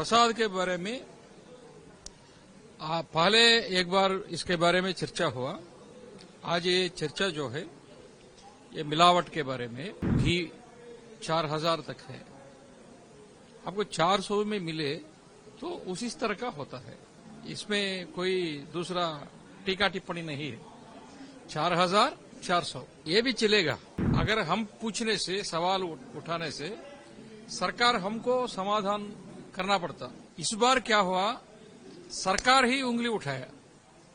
प्रसाद के बारे में पहले एक बार इसके बारे में चर्चा हुआ। आज ये चर्चा जो है ये मिलावट के बारे में। घी 4000 तक है, आपको 400 में मिले तो उसी तरह का होता है, इसमें कोई दूसरा टीका टिप्पणी नहीं है। 4400 ये भी चलेगा अगर हम पूछने से, सवाल उठाने से सरकार हमको समाधान करना पड़ता। इस बार क्या हुआ, सरकार ही उंगली उठाया।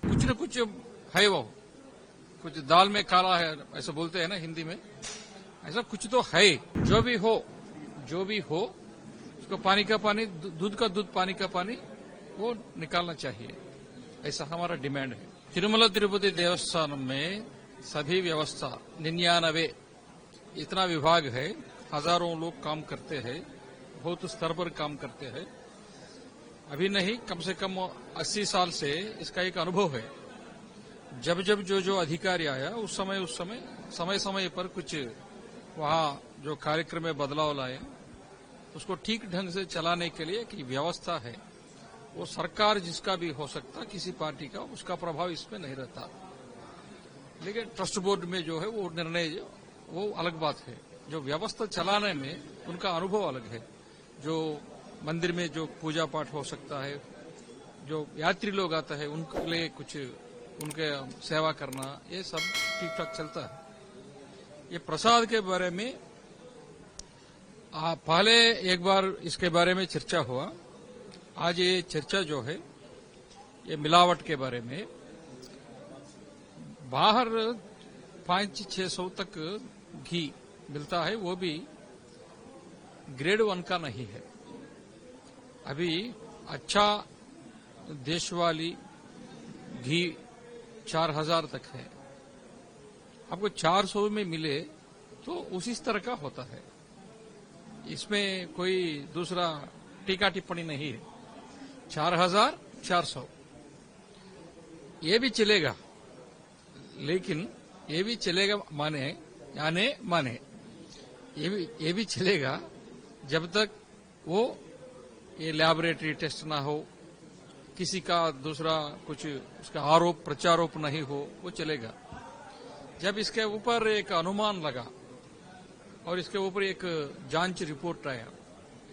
कुछ न कुछ है, वो कुछ दाल में काला है ऐसा बोलते हैं ना हिंदी में, ऐसा कुछ तो है। जो भी हो उसको पानी का पानी, दूध का दूध, पानी का पानी वो निकालना चाहिए, ऐसा हमारा डिमांड है। तिरुमला तिरुपति देवस्थानम में सभी व्यवस्था 99 इतना विभाग है, हजारों लोग काम करते हैं, बहुत स्तर पर काम करते हैं। अभी नहीं, कम से कम 80 साल से इसका एक अनुभव है। जब जब जो अधिकारी आया उस समय पर कुछ वहां जो कार्यक्रम में बदलाव लाए, उसको ठीक ढंग से चलाने के लिए की व्यवस्था है। वो सरकार जिसका भी हो सकता, किसी पार्टी का, उसका प्रभाव इसमें नहीं रहता। लेकिन ट्रस्ट बोर्ड में जो है वो निर्णय, वो अलग बात है। जो व्यवस्था चलाने में उनका अनुभव अलग है। जो मंदिर में जो पूजा पाठ हो सकता है, जो यात्री लोग आता है उनके लिए कुछ उनके सेवा करना, ये सब ठीक ठाक चलता है। ये प्रसाद के बारे में पहले एक बार इसके बारे में चर्चा हुआ। आज ये चर्चा जो है ये मिलावट के बारे में। बाहर 500-600 तक घी मिलता है, वो भी ग्रेड 1 का नहीं है। अभी अच्छा देशवाली घी 4000 तक है, आपको 400 में मिले तो उसी तरह का होता है, इसमें कोई दूसरा टीका टिप्पणी नहीं है। 4400 ये भी चलेगा, लेकिन ये भी चलेगा माने ये भी चलेगा जब तक वो ये लैबोरेटरी टेस्ट ना हो, किसी का दूसरा कुछ उसका आरोप प्रत्यारोप नहीं हो, वो चलेगा। जब इसके ऊपर एक अनुमान लगा और इसके ऊपर एक जांच रिपोर्ट आया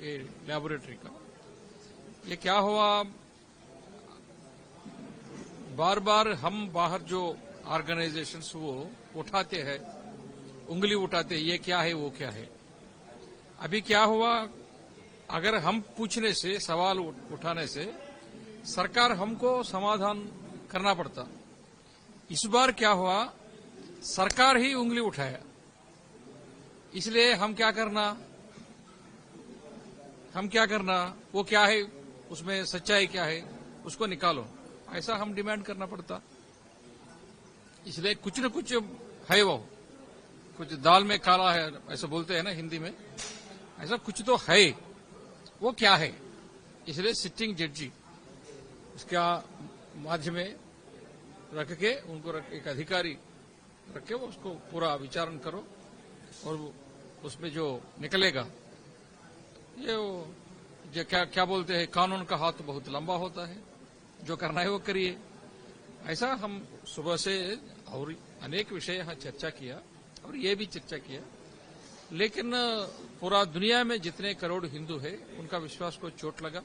ये लैबोरेटरी का, ये क्या हुआ, बार बार हम बाहर जो ऑर्गेनाइजेशंस वो उठाते हैं, उंगली उठाते हैं, ये क्या है वो क्या है। अभी क्या हुआ, अगर हम पूछने से, सवाल उठाने से सरकार हमको समाधान करना पड़ता। इस बार क्या हुआ, सरकार ही उंगली उठाया। इसलिए हम क्या करना, वो क्या है, उसमें सच्चाई क्या है, उसको निकालो, ऐसा हम डिमांड करना पड़ता। इसलिए कुछ न कुछ है, वो कुछ दाल में काला है ऐसा बोलते हैं ना हिंदी में, ऐसा कुछ तो है, वो क्या है। इसलिए सिटिंग जड्जी इसका माध्यम में रख के, उनको एक अधिकारी रख के वो उसको पूरा विचारण करो, और उसमें जो निकलेगा, ये क्या बोलते हैं, कानून का हाथ बहुत लंबा होता है, जो करना है वो करिए। ऐसा हम सुबह से और अनेक विषय यहाँ चर्चा किया, और ये भी चर्चा किया। लेकिन पूरा दुनिया में जितने करोड़ हिंदू है उनका विश्वास को चोट लगा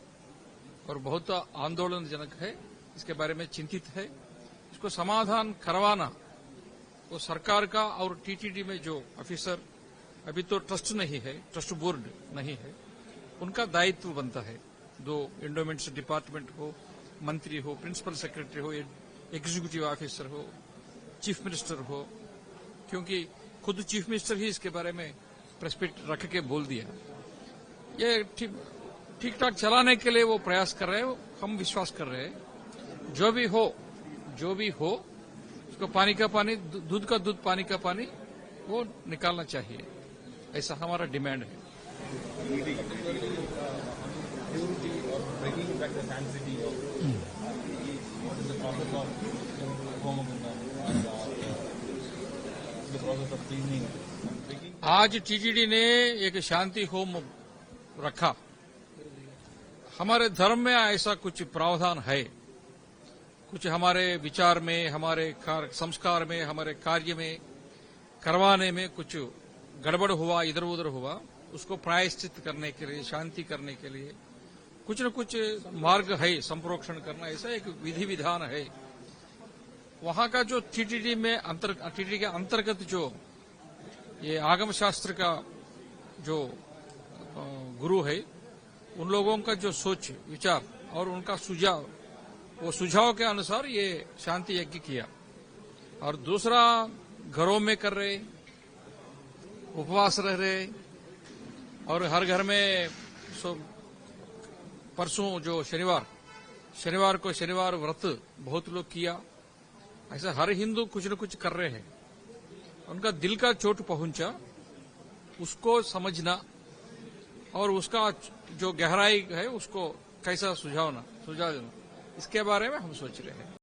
और बहुत आंदोलनजनक है, इसके बारे में चिंतित है। इसको समाधान करवाना वो सरकार का, और टीटीडी में जो ऑफिसर, अभी तो ट्रस्ट नहीं है, ट्रस्ट बोर्ड नहीं है, उनका दायित्व बनता है। दो एंडोमेंट्स डिपार्टमेंट हो, मंत्री हो, प्रिंसिपल सेक्रेटरी हो, एग्जीक्यूटिव ऑफिसर हो, चीफ मिनिस्टर हो, क्योंकि खुद चीफ मिनिस्टर ही इसके बारे में प्रेस मीट रख के बोल दिया। ये ठीक ठाक चलाने के लिए वो प्रयास कर रहे हैं, हम विश्वास कर रहे हैं। जो भी हो उसको पानी का पानी, दूध का दूध, पानी का पानी वो निकालना चाहिए, ऐसा हमारा डिमांड है। आज टीटीडी ने एक शांति होम रखा, हमारे धर्म में ऐसा कुछ प्रावधान है, कुछ हमारे विचार में, हमारे संस्कार में, हमारे कार्य में करवाने में कुछ गड़बड़ हुआ, इधर उधर हुआ, उसको प्रायश्चित करने के लिए, शांति करने के लिए कुछ न कुछ मार्ग है, संप्रोक्षण करना, ऐसा एक विधि विधान है। वहां का जो टीटीडी के अंतर्गत जो ये आगम शास्त्र का जो गुरु है, उन लोगों का जो सोच विचार और उनका सुझाव, वो सुझाव के अनुसार ये शांति यज्ञ किया। और दूसरा, घरों में कर रहे, उपवास रह रहे, और हर घर में परसों जो शनिवार को शनिवार व्रत बहुत लोग किया। ऐसा हर हिंदू कुछ न कुछ कर रहे हैं। उनका दिल का चोट पहुंचा, उसको समझना और उसका जो गहराई है उसको कैसा सुझाव देना, इसके बारे में हम सोच रहे हैं।